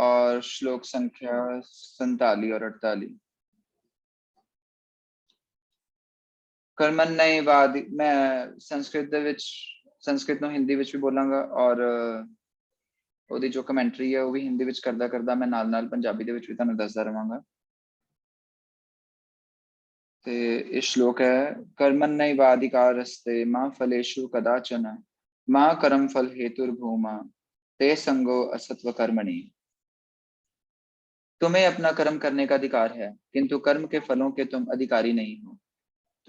और श्लोक संख्या 47 और 48। कर्मण्येवादि मैं संस्कृत ਨੂੰ हिंदी ਵਿੱਚ भी बोलांगा और ਉਹਦੀ जो कमेंटरी है वो भी हिंदी ਵਿੱਚ करदा मैं नाल पंजाबी ਦੇ ਵਿੱਚ भी ਤੁਹਾਨੂੰ ਦੱਸਦਾ ਰਵਾਂਗਾ। ते इस श्लोक है कर्मण्येवाधिकारस्ते मां फलेषु कदाचन मां कर्म फल हेतुर्भूमा ते संगो असत्व कर्मणि। तुम्हें अपना कर्म करने का अधिकार है किंतु कर्म के फलों के तुम अधिकारी नहीं हो।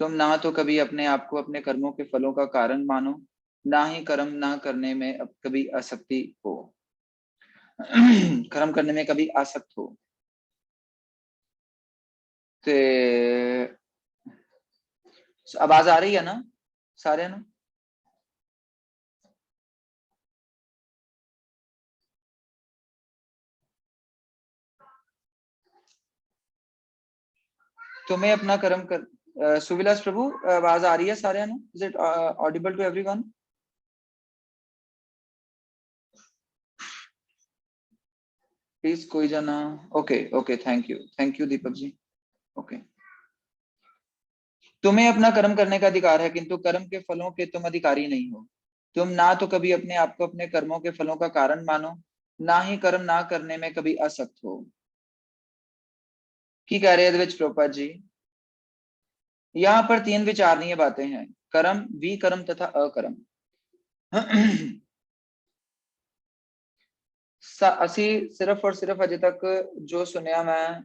तुम ना तो कभी अपने आप को अपने कर्मों के फलों का कारण मानो, ना ही कर्म ना करने में अब कभी आसक्ति हो कर्म करने में कभी आसक्त हो। ते आवाज आ रही है ना सारे ना? तुम्हें अपना कर्म कर सुविलास प्रभु आवाज आ रही है सारे ना? Is it audible to everyone? Please कोई जना। Okay okay, thank you Deepak ji. Okay, तुम्हें अपना कर्म करने का अधिकार है किंतु कर्म के फलों के तुम अधिकारी नहीं हो। तुम ना तो कभी अपने आप को अपने कर्मों के फलों का कारण मानो, ना ही कर्म ना करने में कभी आसक्त हो। की कह रहे हैं प्रोपा जी? यहाँ पर तीन विचारणीय बातें हैं, कर्म, विकर्म तथा अकर्म। ਅਸੀਂ सिर्फ और सिर्फ अजे तक जो सुनिया मैं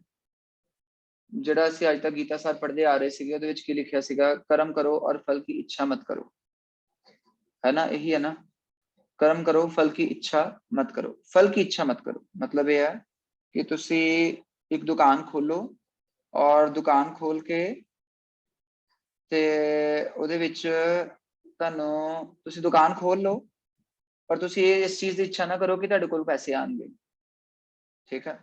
ਜਿਹੜਾ ਅਸੀਂ ਅੱਜ ਤੱਕ ਗੀਤਾ ਸਾਹਿਬ पढ़ते आ रहे ਸੀਗੇ ਉਹਦੇ ਵਿੱਚ ਕੀ ਲਿਖਿਆ ਸੀਗਾ, कर्म करो और फल की इच्छा मत करो, है ना? यही है ना, कर्म करो फल की इच्छा मत करो। फल की इच्छा मत करो मतलब ये है कि तुसी एक दुकान खोलो और दुकान खोल के ते ਉਹਦੇ ਵਿੱਚ ਤੁਹਾਨੂੰ ਤੁਸੀਂ दुकान खोल लो और तुसी इस चीज की इच्छा ना करो कि ਤੁਹਾਡੇ ਕੋਲ पैसे आएंगे। ठीक है,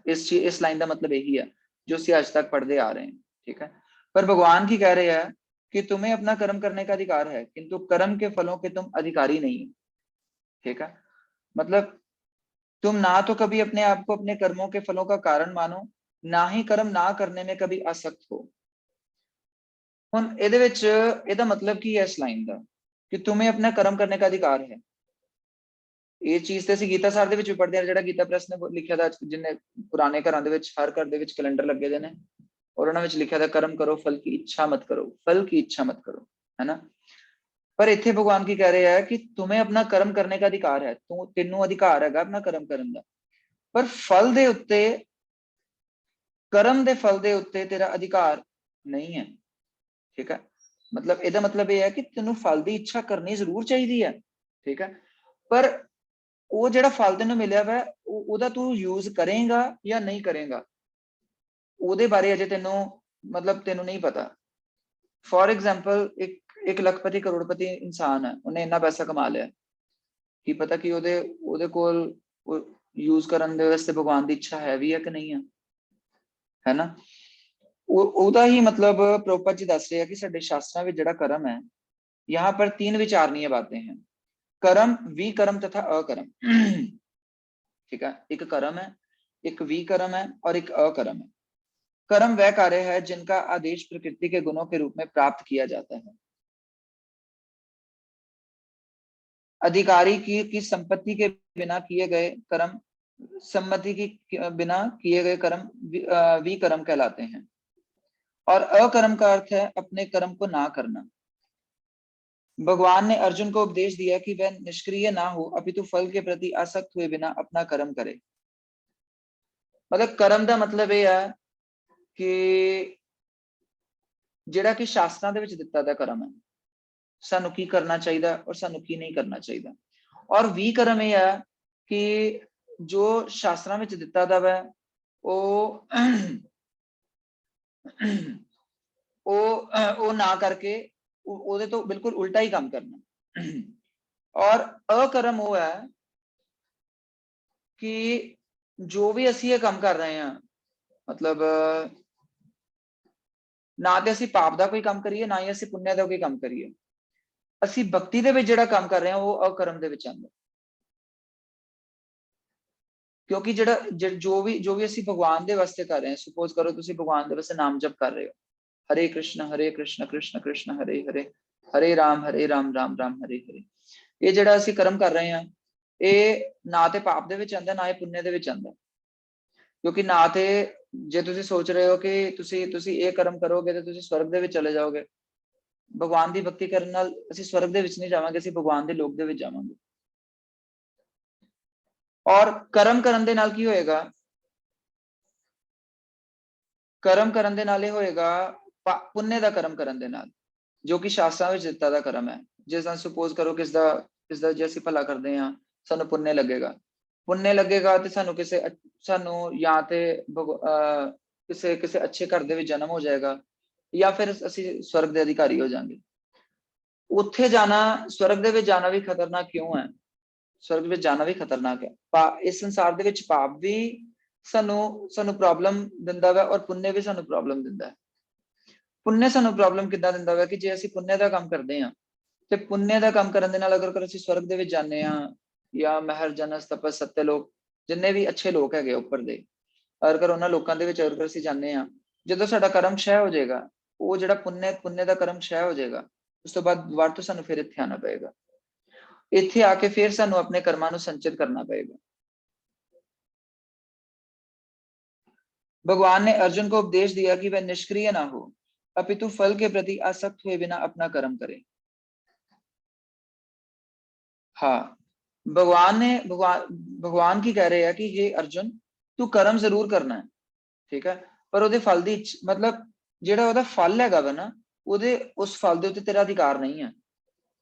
इस लाइन का मतलब यही है जो ਅਸੀਂ आज तक पढ़ते आ रहे हैं। ठीक है, पर भगवान की कह रहे हैं कि तुम्हें अपना कर्म करने का अधिकार है किंतु कर्म के फलों के तुम अधिकारी नहीं हो। ठीक है, मतलब तुम ना तो कभी अपने आप को अपने कर्मों के फलों का कारण मानो, ना ही कर्म ना करने में कभी आसक्त हो। हुन ਇਹਦੇ ਵਿੱਚ ਇਹਦਾ मतलब ਕੀ है इस लाइन का कि तुम्हें अपना कर्म करने का अधिकार है। ਇਹ ਚੀਜ਼ ਤੇ ਅਸੀਂ ਗੀਤਾ ਸਾਹਿਬ ਦੇ ਵਿੱਚ ਵੀ ਪੜ੍ਹਦੇ ਹਾਂ, ਜਿਹੜਾ ਗੀਤਾ ਪ੍ਰੈਸ ਨੇ ਲਿਖਿਆ ਦਾ, ਜਿੰਨੇ ਪੁਰਾਣੇ ਘਰਾਂ ਦੇ ਵਿੱਚ ਹਰ ਘਰ ਦੇ ਵਿੱਚ ਕੈਲੰਡਰ ਲੱਗੇ ਦੇ ਨੇ और ਉਹਨਾਂ ਵਿੱਚ ਲਿਖਿਆ ਦਾ कर्म करो फल की इच्छा मत करो, फल की इच्छा मत करो, है ना? पर इत्थे भगवान की कह रहे हैं कि तुम्हें अपना कर्म करने का अधिकार है, तू तेनू अधिकार हैगा अपना कर्म करन दा, पर फल दे उत्ते, कर्म दे फल दे उत्ते तेरा अधिकार नहीं है। ठीक है, मतलब ਇਹਦਾ मतलब ਇਹ ਹੈ ਕਿ ਤੈਨੂੰ फल ਦੀ ਇੱਛਾ ਕਰਨੀ ਜ਼ਰੂਰ ਚਾਹੀਦੀ ਹੈ। ठीक है, पर ਉਹ ਜਿਹੜਾ फल ਤੈਨੂੰ ਮਿਲਿਆ ਵਾ ਉਹਦਾ ਤੂੰ यूज करेगा या नहीं करेगा ਉਹਦੇ ਬਾਰੇ ਅਜੇ ਤੈਨੂੰ मतलब ਤੈਨੂੰ नहीं पता। फॉर एग्जाम्पल एक लखपति करोड़पति इंसान है, उन्हें इन्ना पैसा कमा लिया, की पता कि ਉਹਦੇ ਕੋਲ यूज ਕਰਨ ਦੇ ਵਾਸਤੇ भगवान ਦੀ ਇੱਛਾ है भी है कि नहीं है ना? ਉਹਦਾ ही मतलब ਪ੍ਰੋਪਰ ਜੀ ਦੱਸ ਰਿਹਾ कि ਸਾਡੇ शास्त्रों ਵਿੱਚ ਜਿਹੜਾ कर्म है, यहाँ पर तीन विचारणीय बातें हैं, कर्म, विकर्म तथा अकर्म। ठीक है, एक कर्म है, एक विकर्म है और एक अकर्म है। कर्म वह कार्य है जिनका आदेश प्रकृति के गुणों के रूप में प्राप्त किया जाता है। अधिकारी की संपत्ति के बिना किए गए कर्म, सम्मति की बिना किए गए कर्म विकर्म कहलाते हैं। और अकर्म का अर्थ है अपने कर्म को ना करना। भगवान ने अर्जुन को उपदेश दिया कि वह निष्क्रिय ना हो अपितु फल के प्रति आसक्त हुए बिना अपना कर्म करे। मतलब कर्म का मतलब यह है कि ਜਿਹੜਾ ਕਿ शास्त्रों ਦੇ ਵਿੱਚ ਦਿੱਤਾ ਦਾ कर्म है, ਸਾਨੂੰ ਕੀ करना चाहिए और ਸਾਨੂੰ ਕੀ नहीं करना चाहिए। और विकर्म यह है कि जो शास्त्रों ਵਿੱਚ ਦਿੱਤਾ ਦਾ ਵਾ ਉਹ ना करके ਉਹਦੇ ਤੋਂ बिल्कुल उल्टा ही काम करना। और अकर्म वो है कि जो भी ਅਸੀਂ ਇਹ ਕੰਮ कर रहे हैं, मतलब ना तो ਅਸੀਂ पाप का कोई काम करिए ना ही ਅਸੀਂ पुण्य का कोई काम करिए, ਅਸੀਂ भक्ति ਦੇ ਵਿੱਚ ਜਿਹੜਾ काम कर रहे हैं वो अकर्म ਦੇ ਵਿੱਚ आंदा। क्योंकि जो भी ਅਸੀਂ भगवान ਦੇ ਵਾਸਤੇ कर रहे हैं, सपोज करो ਤੁਸੀਂ भगवान ਦੇ ਵਾਸਤੇ नाम जप कर रहे हो, हरे कृष्ण कृष्ण कृष्ण हरे हरे, हरे राम राम राम हरे हरे, ਇਹ ਜਿਹੜਾ ਅਸੀਂ ਕਰਮ ਕਰ ਰਹੇ ਹਾਂ ਇਹ ਨਾ ਤੇ ਪਾਪ ਦੇ ਵਿੱਚ ਆਂਦਾ ਨਾ ਇਹ ਪੁੰਨੇ ਦੇ ਵਿੱਚ ਆਂਦਾ। ਕਿਉਂਕਿ ਨਾ ਤੇ ਜੇ ਤੁਸੀਂ ਸੋਚ ਰਹੇ ਹੋ ਕਿ ਤੁਸੀਂ ਇਹ ਕਰਮ ਕਰੋਗੇ ਤੇ ਤੁਸੀਂ ਸਵਰਗ ਦੇ ਵਿੱਚ ਚਲੇ ਜਾਓਗੇ, ਭਗਵਾਨ ਦੀ ਭਗਤੀ ਕਰਨ ਨਾਲ ਅਸੀਂ ਸਵਰਗ ਦੇ ਵਿੱਚ ਨਹੀਂ ਜਾਵਾਂਗੇ, ਅਸੀਂ ਭਗਵਾਨ ਦੇ ਲੋਕ ਦੇ ਵਿੱਚ ਜਾਵਾਂਗੇ। ਔਰ ਕਰਮ ਕਰਨ ਦੇ ਨਾਲ ਕੀ ਹੋਏਗਾ, ਕਰਮ ਕਰਨ ਦੇ ਨਾਲ ਇਹ ਹੋਏਗਾ ਪੁੰਨੇ ਦਾ ਕਰਮ ਕਰਨ ਦੇ ਨਾਲ, ਜੋ ਕਿ ਸ਼ਾਸਤਰਾਂ ਵਿੱਚ ਦਿੱਤਾ ਦਾ ਕਰਮ ਹੈ। ਜਿਸ ਤਰ੍ਹਾਂ ਸਪੋਜ਼ ਕਰੋ ਕਿਸ ਦਾ ਜੇ ਅਸੀਂ ਭਲਾ ਕਰਦੇ ਹਾਂ ਸਾਨੂੰ ਪੁੰਨੇ ਲੱਗੇਗਾ ਤੇ ਸਾਨੂੰ ਜਾਂ ਤੇ ਕਿਸੇ ਅੱਛੇ ਘਰ ਦੇ ਵਿੱਚ ਜਨਮ ਹੋ ਜਾਏਗਾ ਜਾਂ ਫਿਰ ਅਸੀਂ ਸਵਰਗ ਦੇ ਅਧਿਕਾਰੀ ਹੋ ਜਾਾਂਗੇ। ਉੱਥੇ ਜਾਣਾ, ਸਵਰਗ ਦੇ ਵਿੱਚ ਜਾਣਾ ਵੀ ਖਤਰਨਾਕ ਕਿਉਂ ਹੈ? ਸਵਰਗ ਵਿੱਚ ਜਾਣਾ ਵੀ ਖਤਰਨਾਕ ਹੈ। ਇਸ ਸੰਸਾਰ ਦੇ ਵਿੱਚ ਪਾਪ ਵੀ ਸਾਨੂੰ ਪ੍ਰੋਬਲਮ ਦਿੰਦਾ ਵਾ ਔਰ ਪੁੰਨੇ ਵੀ ਸਾਨੂੰ ਪ੍ਰੋਬਲਮ ਦਿੰਦਾ ਹੈ। ਪੁੰਨੇ ਸਾਨੂੰ ਪ੍ਰੋਬਲਮ ਕਿੱਦਾਂ ਦਿੰਦਾ ਵਾ ਕਿ ਜੇ ਅਸੀਂ ਪੁੰਨੇ ਦਾ ਕੰਮ ਕਰਦੇ ਹਾਂ ਤੇ ਪੁੰਨੇ ਦਾ ਕੰਮ ਕਰਨ ਦੇ ਨਾਲ ਅਗਰ ਅਸੀਂ ਸਵਰਗ ਦੇ ਵਿੱਚ ਜਾਂਦੇ ਹਾਂ ਜਾਂ ਮਹਿਰ ਜਨਸ ਤਪਸ ਸੱਤੇ ਲੋਕ, ਜਿੰਨੇ ਵੀ ਅੱਛੇ ਲੋਕ ਹੈਗੇ ਉੱਪਰ ਦੇ, ਅਗਰ ਉਹਨਾਂ ਲੋਕਾਂ ਦੇ ਵਿੱਚ ਅਗਰ ਅਸੀਂ ਜਾਂਦੇ ਹਾਂ, ਜਦੋਂ ਸਾਡਾ ਕਰਮ ਛੈ ਹੋ ਜਾਏਗਾ, ਉਹ ਜਿਹੜਾ ਪੁੰਨੇ ਦਾ ਕਰਮ ਛੈ ਹੋ ਜਾਏਗਾ, ਉਸ ਤੋਂ ਬਾਅਦ ਦੁਬਾਰਾ ਤੋਂ ਸਾਨੂੰ ਫਿਰ ਇੱਥੇ ਆਉਣਾ ਪਏਗਾ। ਇੱਥੇ ਆ ਕੇ ਫਿਰ ਸਾਨੂੰ ਆਪਣੇ ਕਰਮਾਂ ਨੂੰ ਸੰਚਿਤ ਕਰਨਾ ਪਏਗਾ। भगवान ने अर्जुन को उपदेश दिया कि वह निष्क्रिय ना हो, अपितु फल के प्रति आसक्त हुए बिना अपना कर्म करे। हाँ, भगवान की कह रहे हैं कि हे अर्जुन तू कर्म जरूर करना है, ठीक है, पर ਉਹਦੇ ਫਲ ਦੀ ਮਤਲਬ ਜਿਹੜਾ ਉਹਦਾ ਫਲ ਹੈਗਾ ਵਾ ਨਾ, ਉਹਦੇ ਉਸ ਫਲ ਦੇ ਉੱਤੇ ਤੇਰਾ ਅਧਿਕਾਰ ਨਹੀਂ ਹੈ।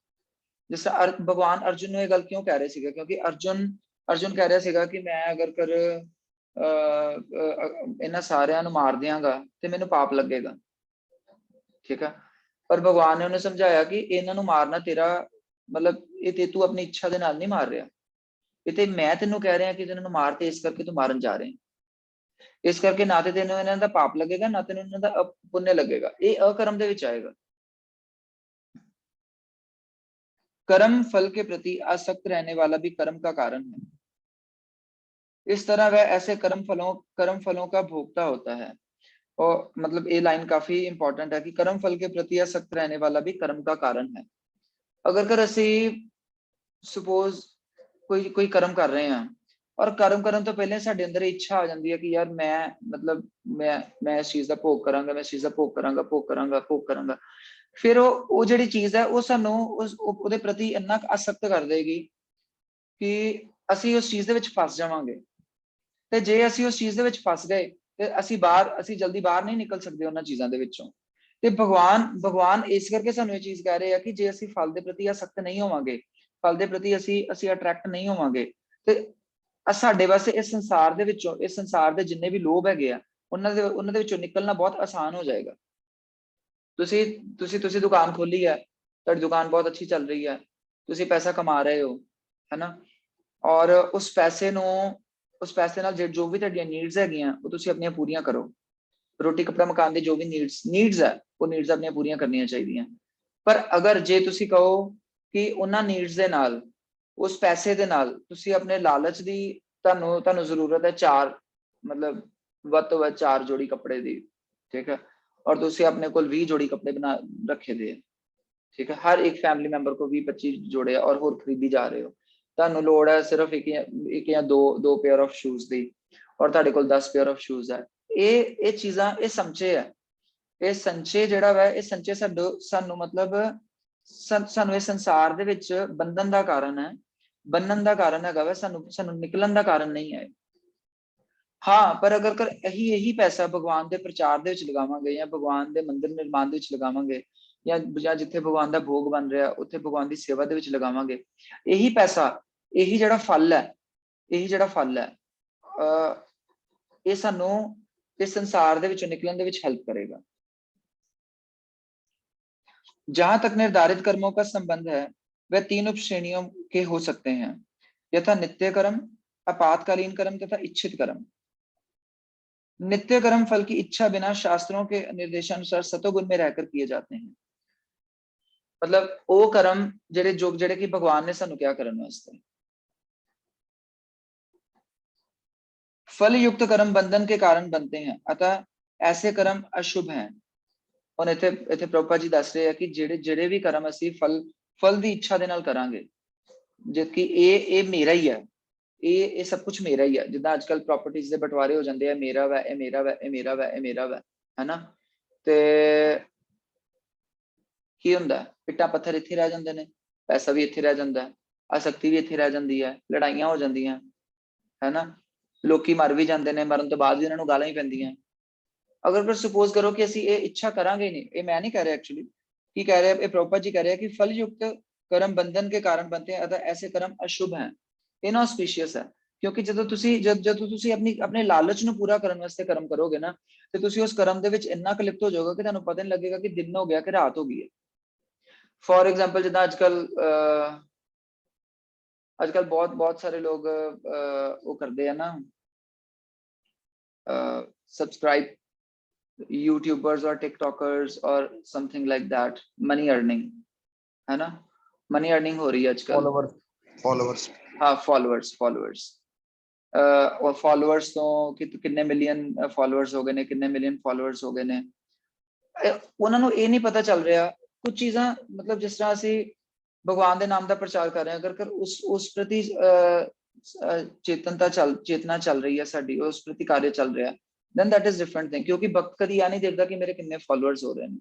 ਜਿਸ ਭਗਵਾਨ ਅਰਜੁਨ ਨੂੰ ਇਹ ਗੱਲ ਕਿਉਂ ਕਹਿ ਰਹੇ ਸੀਗੇ, ਕਿਉਂਕਿ ਅਰਜੁਨ ਕਹਿ ਰਿਹਾ ਸੀਗਾ ਕਿ ਮੈਂ ਅਗਰ ਇਹਨਾਂ ਸਾਰਿਆਂ ਨੂੰ ਮਾਰ ਦਿਆਂਗਾ ਤੇ ਮੈਨੂੰ ਪਾਪ ਲੱਗੇਗਾ, ਠੀਕ ਹੈ। ਪਰ ਭਗਵਾਨ ਨੇ ਉਹਨੂੰ ਸਮਝਾਇਆ ਕਿ ਇਹਨਾਂ ਨੂੰ ਮਾਰਨਾ ਤੇਰਾ ਮਤਲਬ ਇਹ ਤੇ ਤੂੰ ਆਪਣੀ ਇੱਛਾ ਦੇ ਨਾਲ ਨਹੀਂ ਮਾਰ ਰਿਹਾ, ਇਹ ਤੇ ਮੈਂ ਤੈਨੂੰ ਕਹਿ ਰਿਹਾ ਕਿ ਇਹਨਾਂ ਨੂੰ ਮਾਰ ਤੇ ਇਸ ਕਰਕੇ ਤੂੰ ਮਾਰਨ ਜਾ ਰਿਹਾ, ਇਸ ਕਰਕੇ ਨਾ ਤੇ ਤੈਨੂੰ ਇਹਨਾਂ ਦਾ ਪਾਪ ਲੱਗੇਗਾ ਨਾ ਤੈਨੂੰ ਇਹਨਾਂ ਦਾ ਪੁੰਨ ਲੱਗੇਗਾ, ਇਹ ਅਕਰਮ ਦੇ ਵਿੱਚ ਆਏਗਾ। कर्म फल के प्रति आसक्त रहने वाला भी कर्म का कारण है, इस तरह वह ऐसे कर्म फलों का भोगता होता है। और मतलब ये लाइन काफी इंपॉर्टेंट है कि कर्म फल के प्रति आसक्त रहने वाला भी कर्म का कारण है। अगर ਅਸੀਂ ਸਪੋਜ਼ ਕੋਈ ਕਰਮ ਕਰ ਰਹੇ ਹਾਂ ਔਰ ਕਰਮ ਕਰਨ ਤੋਂ ਪਹਿਲੇ ਸਾਡੇ ਅੰਦਰ ਇੱਛਾ ਆ ਜਾਂਦੀ ਹੈ ਕਿ ਯਾਰ ਮੈਂ ਇਸ ਚੀਜ਼ ਦਾ ਭੋਗ ਕਰਾਂਗਾ, ਮੈਂ ਇਸ ਚੀਜ਼ ਦਾ ਭੋਗ ਕਰਾਂਗਾ, ਫਿਰ ਉਹ ਜਿਹੜੀ ਚੀਜ਼ ਹੈ ਉਹ ਸਾਨੂੰ ਉਹਦੇ ਪ੍ਰਤੀ ਇੰਨਾ ਆਸਕਤ ਕਰ ਦੇਗੀ ਕਿ ਅਸੀਂ ਉਸ ਚੀਜ਼ ਦੇ ਵਿੱਚ ਫਸ ਜਾਵਾਂਗੇ। ਤੇ ਜੇ ਅਸੀਂ ਉਸ ਚੀਜ਼ ਦੇ ਵਿੱਚ ਫਸ ਗਏ ਤੇ ਅਸੀਂ ਜਲਦੀ ਬਾਹਰ ਨਹੀਂ ਨਿਕਲ ਸਕਦੇ ਉਹਨਾਂ ਚੀਜ਼ਾਂ ਦੇ ਵਿੱਚੋਂ। ਤੇ ਭਗਵਾਨ ਇਸ ਕਰਕੇ ਸਾਨੂੰ ਇਹ ਚੀਜ਼ ਕਹਿ ਰਹੇ ਆ ਕਿ ਜੇ ਅਸੀਂ ਫਲ ਦੇ ਪ੍ਰਤੀ ਆਸਕਤ ਨਹੀਂ ਹੋਵਾਂਗੇ, ਫਲ ਦੇ ਪ੍ਰਤੀ ਅਸੀਂ ਅਟਰੈਕਟ ਨਹੀਂ ਹੋਵਾਂਗੇ, ਤੇ ਸਾਡੇ ਵਾਸਤੇ ਇਸ ਸੰਸਾਰ ਦੇ ਜਿੰਨੇ ਵੀ ਲੋਭ ਹੈਗੇ ਆ ਉਹਨਾਂ ਦੇ ਵਿੱਚੋਂ ਨਿਕਲਣਾ ਬਹੁਤ ਆਸਾਨ ਹੋ ਜਾਏਗਾ। ਤੁਸੀਂ ਦੁਕਾਨ ਖੋਲੀ ਹੈ, ਤੁਹਾਡੀ ਦੁਕਾਨ ਬਹੁਤ ਅੱਛੀ ਚੱਲ ਰਹੀ ਹੈ, ਤੁਸੀਂ ਪੈਸਾ ਕਮਾ ਰਹੇ ਹੋ, ਹੈਨਾ, ਔਰ ਉਸ ਪੈਸੇ ਨਾਲ ਜੋ ਵੀ ਤੁਹਾਡੀਆਂ ਨੀਡਸ ਹੈਗੀਆਂ ਉਹ ਤੁਸੀਂ ਆਪਣੀਆਂ ਪੂਰੀਆਂ ਕਰੋ। ਰੋਟੀ ਕੱਪੜਾ ਮਕਾਨ ਦੇ ਜੋ ਵੀ ਨੀਡਸ ਹੈ ਉਹ ਨੀਡਸ ਆਪਣੀਆਂ ਪੂਰੀਆਂ ਕਰਨੀਆਂ ਚਾਹੀਦੀਆਂ। ਪਰ ਅਗਰ ਜੇ ਤੁਸੀਂ ਕਹੋ ਕਿ ਉਹਨਾਂ ਨੀਡਸ ਦੇ ਨਾਲ, ਉਸ ਪੈਸੇ ਦੇ ਨਾਲ ਤੁਸੀਂ ਆਪਣੇ ਲਾਲਚ ਦੀ, ਤੁਹਾਨੂੰ ਜ਼ਰੂਰਤ ਹੈ ਮਤਲਬ ਵੱਧ ਤੋਂ ਵੱਧ 4 ਜੋੜੀ ਕੱਪੜੇ ਦੀ, ਠੀਕ ਹੈ, और दूसरे अपने को 20 जोड़ी कपड़े बना रखे दे, ठीक है, हर एक फैमिली मैंबर को 20-25 जोड़े और होर खरीदी जा रहे हो, ਤੁਹਾਨੂੰ ਲੋੜ ਹੈ ਸਿਰਫ ਇੱਕ ਜਾਂ ਦੋ ਪੇਅਰ ਆਫ ਸ਼ੂਜ਼ ਦੀ ਔਰ ਤੁਹਾਡੇ ਕੋਲ 10 ਪੇਅਰ ਆਫ ਸ਼ੂਜ਼ ਹੈ। ਇਹ ਚੀਜ਼ਾਂ, ਇਹ ਸੰਚੇ ਹੈ, ਇਹ ਸੰਚੇ ਜਿਹੜਾ ਵਾ ਇਹ ਸੰਚੇ ਸਾਨੂੰ ਮਤਲਬ ਸਾਨੂੰ ਇਸ ਸੰਸਾਰ ਦੇ ਵਿੱਚ ਬੰਧਨ ਦਾ ਕਾਰਨ ਹੈਗਾ ਵਾ, ਸਾਨੂੰ ਨਿਕਲਣ ਦਾ ਕਾਰਨ ਨਹੀਂ ਹੈ। हाँ, पर अगर यही पैसा भगवान के प्रचार ਦੇ ਵਿੱਚ ਲਗਾਵਾਂਗੇ ਜਾਂ ਭਗਵਾਨ ਦੇ ਮੰਦਿਰ ਨਿਰਮਾਣ ਦੇ ਵਿੱਚ ਲਗਾਵਾਂਗੇ ਜਾਂ ਜਿੱਥੇ ਭਗਵਾਨ ਦਾ ਭੋਗ ਬਣ ਰਿਹਾ ਉੱਥੇ ਭਗਵਾਨ ਦੀ ਸੇਵਾ ਦੇ ਵਿੱਚ ਲਗਾਵਾਂਗੇ, ਇਹੀ ਪੈਸਾ, ਇਹੀ ਜਿਹੜਾ ਫਲ ਹੈ ਇਹ ਸਾਨੂੰ ਇਸ ਸੰਸਾਰ ਦੇ ਵਿੱਚੋਂ ਨਿਕਲਣ ਦੇ ਵਿੱਚ ਹੈਲਪ ਕਰੇਗਾ। जहां तक निर्धारित कर्मों का संबंध है वह 3 उपश्रेणियों के हो सकते हैं, यथा नित्य कर्म, आपातकालीन कर्म तथा इच्छित कर्म। नित्य कर्म फल की इच्छा बिना शास्त्रों के निर्देशानुसार सतोगुण में रहकर किए जाते हैं। मतलब वो कर्म जेड़े कि भगवान ने सानू क्या करने वास्ते, फल युक्त कर्म बंधन के कारण बनते हैं, अतः ऐसे कर्म अशुभ हैं। ਹੁਣ ਇੱਥੇ ਪ੍ਰਭੂਪਾਦ ਜੀ ਦੱਸ ਰਹੇ ਆ ਕਿ ਜਿਹੜੇ ਵੀ ਕਰਮ ਅਸੀਂ ਫਲ ਦੀ ਇੱਛਾ ਦੇ ਨਾਲ ਕਰਾਂਗੇ, ਜਦ ਕਿ ਇਹ ਮੇਰਾ ਹੀ ਹੈ, ਇਹ ਸਭ ਕੁਝ ਮੇਰਾ ਹੀ ਹੈ। ਜਿੱਦਾਂ ਅੱਜ ਕੱਲ ਪ੍ਰਾਪਰਟੀਆਂ ਦੇ ਬਟਵਾਰੇ ਹੋ ਜਾਂਦੇ ਆ, ਮੇਰਾ ਵਾ, ਇਹ ਮੇਰਾ ਵਾ, ਇਹ ਮੇਰਾ ਵਾ, ਇਹ ਮੇਰਾ ਵਾ, ਹੈਨਾ। ਤੇ ਕੀ ਹੁੰਦਾ, ਇੱਟਾਂ ਪੱਥਰ ਇੱਥੇ ਰਹਿ ਜਾਂਦੇ ਨੇ, ਪੈਸਾ ਵੀ ਇੱਥੇ ਰਹਿ ਜਾਂਦਾ, ਆਸਕਤੀ ਵੀ ਇੱਥੇ ਰਹਿ ਜਾਂਦੀ ਹੈ, ਲੜਾਈਆਂ ਹੋ ਜਾਂਦੀਆਂ, ਹੈਨਾ, ਲੋਕੀ ਮਰ ਵੀ ਜਾਂਦੇ ਨੇ, ਮਰਨ ਤੋਂ ਬਾਅਦ ਵੀ ਉਹਨਾਂ ਨੂੰ ਗਾਲਾਂ ਹੀ ਪੈਂਦੀਆਂ। अगर फिर सपोज करो कि ਅਸੀਂ ਇਹ ਇੱਛਾ ਕਰਾਂਗੇ नहीं, ਇਹ मैं नहीं कह रहा एक्चुअली, ਕੀ कह रहे हैं, प्रभुपाद जी कह रहे हैं कि फल युक्त कर्म बंधन के कारण बनते हैं, अतः ऐसे कर्म अशुभ हैं, इनऑस्पिशियस है। ਕਿਉਂਕਿ ਜਦੋਂ ਤੁਸੀਂ ਆਪਣੇ ਲਾਲਚ ਨੂੰ ਪੂਰਾ ਕਰਨ ਵਾਸਤੇ ਕਰਮ ਕਰੋਗੇ ਨਾ, ਤੇ ਤੁਸੀਂ ਉਸ ਕਰਮ ਦੇ ਵਿੱਚ ਇੰਨਾ ਕਲਿਪਤ ਹੋ ਜਾਓਗੇ ਕਿ ਤੁਹਾਨੂੰ ਪਤਾ ਨਹੀਂ ਲੱਗੇਗਾ ਕਿ ਦਿਨ ਹੋ ਗਿਆ ਕਿ ਰਾਤ ਹੋ ਗਈ ਹੈ। ਫੋਰ ਐਗਜ਼ਾਮਪਲ ਜਿੱਦਾਂ ਅੱਜ ਕੱਲ ਬਹੁਤ ਸਾਰੇ ਲੋਕ ਉਹ ਕਰਦੇ ਆ ਨਾ, ਸਬਸਕ੍ਰਾइब यूट्यूबर्स और टिकटॉकर्स और something like that, money earning, है ना, मनी अर्निंग हो रही है आजकल। फॉलोवर्स हाँ, फॉलोवर्स और फॉलोवर्स तो कितने मिलियन फॉलोवर्स हो गए ने, कितने मिलियन फॉलोवर्स हो गए ने, ਉਹਨਾਂ ਨੂੰ ਇਹ ਨਹੀਂ ਪਤਾ ਚੱਲ ਰਿਹਾ ਕੁਝ ਚੀਜ਼ਾਂ। ਮਤਲਬ ਜਿਸ ਤਰ੍ਹਾਂ ਅਸੀਂ ਭਗਵਾਨ ਦੇ ਨਾਮ ਦਾ ਪ੍ਰਚਾਰ ਕਰ ਰਹੇ ਹਾਂ, ਅਗਰ ਉਸ ਪ੍ਰਤੀ ਚੇਤਨਾ ਚੱਲ ਰਹੀ ਹੈ ਸਾਡੀ, ਉਸ ਪ੍ਰਤੀ ਕਾਰਜ ਚੱਲ ਰਿਹਾ, then that is different thing। ਕਿਉਂਕਿ ਭਗਤ ਕਦੀ ਆ ਨਹੀਂ ਦੇਖਦਾ ਕਿ ਮੇਰੇ ਕਿੰਨੇ ਫਾਲੋਅਰਸ ਹੋ ਰਹੇ ਨੇ।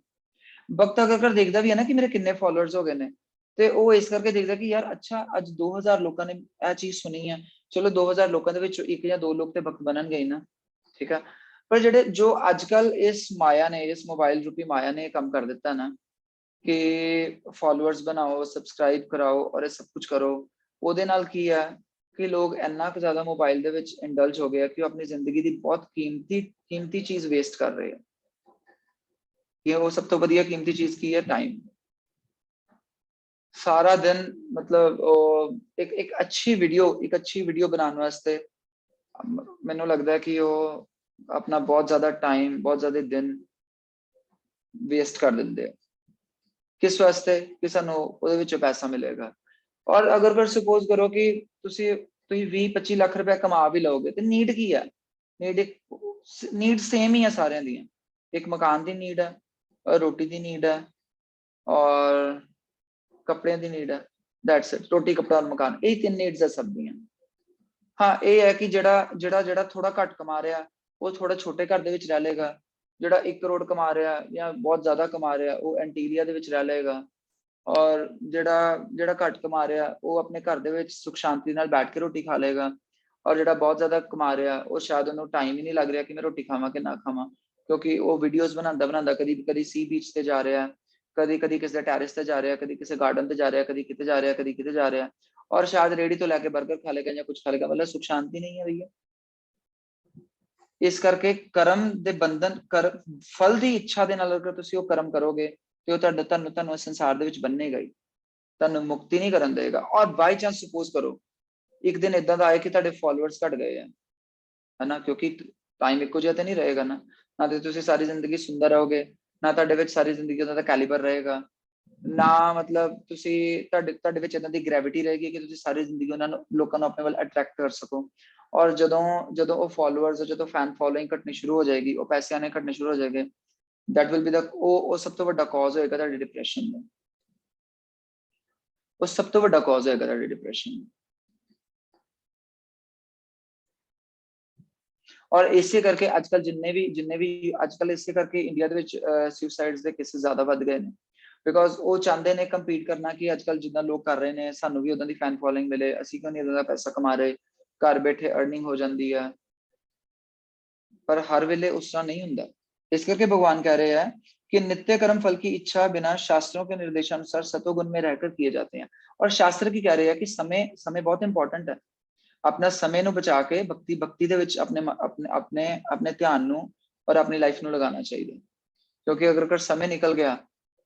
ਭਗਤ ਅਗਰ ਦੇਖਦਾ ਵੀ ਹੈ ਨਾ ਕਿ ਮੇਰੇ ਕਿੰਨੇ ਫਾਲੋਅਰਸ ਹੋ ਗਏ ਨੇ, ਤੇ ਉਹ ਇਸ ਕਰਕੇ ਦੇਖਦਾ ਕਿ ਯਾਰ ਅੱਛਾ ਅੱਜ 2000 ਲੋਕਾਂ ਨੇ ਇਹ ਚੀਜ਼ ਸੁਣੀ ਹੈ, ਚਲੋ 2000 ਲੋਕਾਂ ਦੇ ਵਿੱਚ ਇੱਕ ਜਾਂ ਦੋ ਲੋਕ ਤੇ ਭਗਤ ਬਣਨਗੇ ਹੀ ਨਾ, ਠੀਕ ਹੈ। ਪਰ ਜੋ ਅੱਜ ਕੱਲ ਇਸ ਮਾਇਆ ਨੇ, ਇਸ ਮੋਬਾਈਲ ਰੂਪੀ ਮਾਇਆ ਨੇ ਕੰਮ ਕਰ ਦਿੱਤਾ ਨਾ, ਕਿ ਫਾਲੋਅਰਸ ਬਣਾਓ, ਸਬਸਕ੍ਰਾਈਬ ਕਰਾਓ ਔਰ ਇਹ ਸਭ ਕੁਝ ਕਰੋ, ਉਹਦੇ ਨਾਲ ਕੀ ਹੈ ਕਿ ਲੋਕ ਇੰਨਾ ਕੁ ਜ਼ਿਆਦਾ ਮੋਬਾਈਲ ਦੇ ਵਿੱਚ ਇੰਡਲਜ ਹੋ ਗਏ ਕਿ ਉਹ ਆਪਣੀ ਜ਼ਿੰਦਗੀ ਦੀ ਬਹੁਤ ਕੀਮਤੀ ਚੀਜ਼ ਵੇਸਟ ਕਰ ਰਹੇ ਆ। ਇਹ ਉਹ ਸਭ ਤੋਂ ਵਧੀਆ ਕੀਮਤੀ ਚੀਜ਼ ਕੀ ਹੈ? ਟਾਈਮ। ਸਾਰਾ ਦਿਨ ਮਤਲਬ ਉਹ ਇੱਕ ਅੱਛੀ ਵੀਡੀਓ ਬਣਾਉਣ ਵਾਸਤੇ ਮੈਨੂੰ ਲੱਗਦਾ ਕਿ ਉਹ ਆਪਣਾ ਬਹੁਤ ਜ਼ਿਆਦਾ ਟਾਈਮ, ਬਹੁਤ ਜ਼ਿਆਦਾ ਦਿਨ ਵੇਸਟ ਕਰ ਦਿੰਦੇ ਆ। ਕਿਸ ਵਾਸਤੇ? ਕਿ ਸਾਨੂੰ ਉਹਦੇ ਵਿੱਚੋਂ ਪੈਸਾ ਮਿਲੇਗਾ। ਔਰ ਅਗਰ ਫਿਰ ਸਪੋਜ਼ ਕਰੋ ਕਿ ਤੁਸੀਂ 20-25 ਲੱਖ ਰੁਪਏ ਕਮਾ ਵੀ ਲਓਗੇ ਤੇ ਨੀਡ ਕੀ ਹੈ? ਨੀਡ ਸੇਮ ਹੀ ਹੈ ਸਾਰਿਆਂ ਦੀਆਂ। ਇੱਕ ਮਕਾਨ ਦੀ ਨੀਡ ਹੈ, ਰੋਟੀ ਦੀ ਨੀਡ ਹੈ ਔਰ ਕੱਪੜਿਆਂ ਦੀ ਨੀਡ ਹੈ, ਦੈਟਸ ਇਟ। ਰੋਟੀ, ਕੱਪੜਾ ਔਰ ਮਕਾਨ, ਇਹ ਤਿੰਨ ਨੀਡਸ ਹੈ ਸਭ ਦੀਆਂ। ਹਾਂ, ਇਹ ਹੈ ਕਿ ਜਿਹੜਾ ਥੋੜਾ ਘੱਟ ਕਮਾ ਰਿਹਾ ਉਹ ਥੋੜਾ ਛੋਟੇ ਘਰ ਦੇ ਵਿੱਚ ਰਹਿ ਲੇਗਾ, ਜਿਹੜਾ 1 ਕਰੋੜ ਕਮਾ ਰਿਹਾ ਜਾਂ ਬਹੁਤ ਜ਼ਿਆਦਾ ਕਮਾ ਰਿਹਾ ਉਹ ਐਂਟੀਰੀਆ ਦੇ ਵਿੱਚ ਰਹਿ ਲਏਗਾ, ਔਰ ਜਿਹੜਾ ਘੱਟ ਕਮਾ ਰਿਹਾ ਉਹ ਆਪਣੇ ਘਰ ਦੇ ਵਿੱਚ ਸੁਖ ਸ਼ਾਂਤੀ ਨਾਲ ਬੈਠ ਕੇ ਰੋਟੀ ਖਾ ਲੇਗਾ, ਔਰ ਜਿਹੜਾ ਬਹੁਤ ਜ਼ਿਆਦਾ ਕਮਾ ਰਿਹਾ ਉਹ ਸ਼ਾਇਦ ਉਹਨੂੰ ਟਾਈਮ ਹੀ ਨਹੀਂ ਲੱਗ ਰਿਹਾ ਕਿ ਮੈਂ ਰੋਟੀ ਖਾਵਾਂ ਕਿ ਨਾ ਖਾਵਾਂ, ਕਿਉਂਕਿ ਉਹ ਵੀਡੀਓਜ਼ ਬਣਾਉਂਦਾ ਕਦੀ ਸੀ ਬੀਚ ਤੇ ਜਾ ਰਿਹਾ, ਕਦੀ ਕਿਸੇ ਦੇ ਟੈਰਿਸ ਤੇ ਜਾ ਰਿਹਾ, ਕਦੀ ਕਿਸੇ ਗਾਰਡਨ ਤੇ ਜਾ ਰਿਹਾ, ਕਦੀ ਕਿਤੇ ਜਾ ਰਿਹਾ, ਕਦੀ ਕਿਤੇ ਜਾ ਰਿਹਾ, ਔਰ ਸ਼ਾਇਦ ਰੇੜੀ ਤੋਂ ਲੈ ਕੇ 버ਗਰ ਖਾ ਲੇਗਾ ਜਾਂ ਕੁਝ ਖਾ ਲੇਗਾ। ਮਤਲਬ ਸੁਖ ਸ਼ਾਂਤੀ ਨਹੀਂ ਹੈ ਭਈਆ। ਇਸ ਕਰਕੇ ਕਰਮ ਦੇ ਬੰਧਨ, ਫਲ ਦੀ ਇੱਛਾ ਦੇ ਨਾਲ ਅਗਰ ਤੁਸੀਂ ਉਹ ਕਰਮ ਕਰੋਗੇ ਤੇ ਉਹ ਤੁਹਾਨੂੰ ਸੰਸਾਰ ਦੇ ਵਿੱਚ ਬੰਨੇਗਾ ਹੀ, ਤੁਹਾਨੂੰ ਮੁਕਤੀ ਨਹੀਂ ਕਰਨ ਦੇਗਾ। ਔਰ ਬਾਈ ਚਾਂਸ ਸਪੋਜ਼ ਕਰੋ ਇੱਕ ਦਿਨ ਇਦਾਂ ਦਾ ਆਏ ਕਿ ਤੁਹਾਡੇ ਫਾਲੋਅਰਸ ਘਟ ਗਏ ਆ, ਹਨਾ, ਕਿਉਂਕਿ ਟਾਈਮ ਇੱਕੋ ਜਿਹਾ ਤੇ ਨਹੀਂ ਰਹੇਗਾ ਨਾ ਤੇ ਤੁਸੀਂ ਸਾਰੀ ਜ਼ਿੰਦਗੀ ਸੁੰਦਰ ਰਹੋਗੇ, ਨਾ ਤੁਹਾਡੇ ਵਿੱਚ ਸਾਰੀ ਜ਼ਿੰਦਗੀ ਦਾ ਕੈਲੀਬਰ ਰਹੇਗਾ, ਨਾ ਮਤਲਬ ਤੁਹਾਡੇ ਵਿੱਚ ਇਹਨਾਂ ਦੀ ਗ੍ਰੈਵਿਟੀ ਰਹੇਗੀ ਕਿ ਤੁਸੀਂ ਸਾਰੀ ਜ਼ਿੰਦਗੀ ਉਹਨਾਂ ਨੂੰ, ਲੋਕਾਂ ਨੂੰ ਆਪਣੇ ਵੱਲ ਅਟਰੈਕਟ ਕਰ ਸਕੋ। ਔਰ ਜਦੋਂ ਉਹ ਫਾਲੋਅਰਸ, ਜਦੋਂ ਫੈਨ ਫੋਲੋਇੰਗ ਘਟਣੀ ਸ਼ੁਰੂ ਹੋ ਜਾਏਗੀ, ਉਹ ਪੈਸੇ ਆਣੇ ਘਟਣੇ ਸ਼ੁਰੂ ਹੋ ਜਾਏਗੇ, that will be ਉਹ ਸਭ ਤੋਂ ਵੱਡਾ ਕਾਜ਼ ਹੋਏਗਾ ਤੁਹਾਡੀ ਡਿਪਰੈਸ਼ਨ ਦਾ। ਉਹ ਸਭ ਤੋਂ ਵੱਡਾ ਕਾਜ਼ ਹੋਏਗਾ ਤੁਹਾਡੀ ਡਿਪਰੈਸ਼ਨ ਦਾ। ਔਰ ਇਸੇ ਕਰਕੇ ਅੱਜ ਕੱਲ ਜਿੰਨੇ ਵੀ ਅੱਜ ਕੱਲ ਇਸੇ ਕਰਕੇ ਇੰਡੀਆ ਦੇ ਵਿੱਚ ਸੁਸਾਈਡਸ ਦੇ ਕੇਸਿਸ ਜ਼ਿਆਦਾ ਵੱਧ ਗਏ ਨੇ, ਬਿਕੋਜ਼ ਉਹ ਚਾਹੁੰਦੇ ਨੇ ਕੰਪੀਟ ਕਰਨਾ ਕਿ ਅੱਜ ਕੱਲ ਜਿੱਦਾਂ ਲੋਕ ਕਰ ਰਹੇ ਨੇ ਸਾਨੂੰ ਵੀ ਉਦਾਂ ਦੀ ਫੈਨ ਫੋਲੋਇੰਗ ਮਿਲੇ, ਅਸੀਂ ਕਿਉਂ ਨਹੀਂ ਇਦਾਂ ਦਾ ਪੈਸਾ ਕਮਾ ਰਹੇ, ਘਰ ਬੈਠੇ ਅਰਨਿੰਗ ਹੋ ਜਾਂਦੀ ਹੈ। पर हर वेले उस तरह नहीं हुंदा। इस करके भगवान कह रहे हैं कि नित्य कर्म फल की इच्छा बिना शास्त्रों के निर्देशानुसार सतोगुण में रहकर किए जाते हैं। और शास्त्र की कह रहे हैं कि समय बहुत इंपॉर्टेंट है। अपना समय ਨੂੰ ਬਚਾ ਕੇ ਭਗਤੀ ਦੇ ਵਿੱਚ ਆਪਣੇ ਧਿਆਨ ਨੂੰ और अपनी लाइफ ਨੂੰ लगाना चाहिए, क्योंकि अगर समय निकल गया